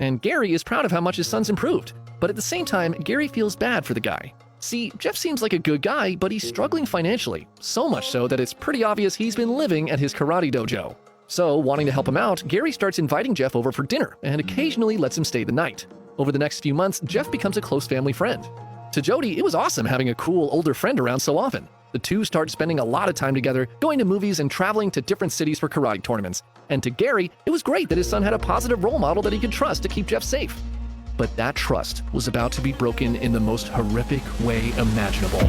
and Gary is proud of how much his son's improved. But at the same time, Gary feels bad for the guy. See, Jeff seems like a good guy, but he's struggling financially, so much so that it's pretty obvious he's been living at his karate dojo. So, wanting to help him out, Gary starts inviting Jeff over for dinner and occasionally lets him stay the night. Over the next few months, Jeff becomes a close family friend. To Jody, it was awesome having a cool older friend around so often. The two start spending a lot of time together, going to movies and traveling to different cities for karate tournaments. And to Gary, it was great that his son had a positive role model that he could trust to keep Jeff safe. But that trust was about to be broken in the most horrific way imaginable.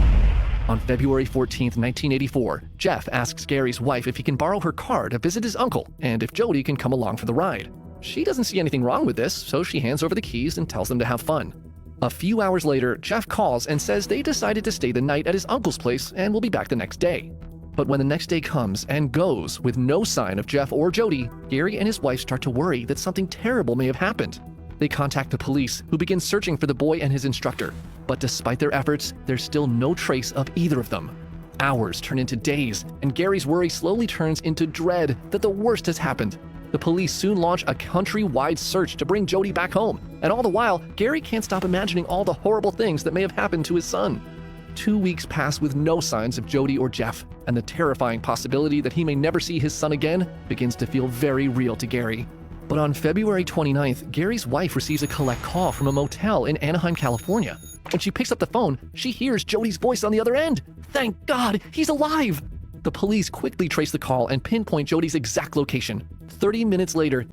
On February 14, 1984, Jeff asks Gary's wife if he can borrow her car to visit his uncle and if Jody can come along for the ride. She doesn't see anything wrong with this, so she hands over the keys and tells them to have fun. A few hours later, Jeff calls and says they decided to stay the night at his uncle's place and will be back the next day. But when the next day comes and goes with no sign of Jeff or Jody, Gary and his wife start to worry that something terrible may have happened. They contact the police, who begin searching for the boy and his instructor. But despite their efforts, there's still no trace of either of them. Hours turn into days, and Gary's worry slowly turns into dread that the worst has happened. The police soon launch a countrywide search to bring Jody back home, and all the while, Gary can't stop imagining all the horrible things that may have happened to his son. 2 weeks pass with no signs of Jody or Jeff, and the terrifying possibility that he may never see his son again begins to feel very real to Gary. But on February 29th, Gary's wife receives a collect call from a motel in Anaheim, California. When she picks up the phone, she hears Jody's voice on the other end. Thank God, he's alive! The police quickly trace the call and pinpoint Jody's exact location. 30 minutes later,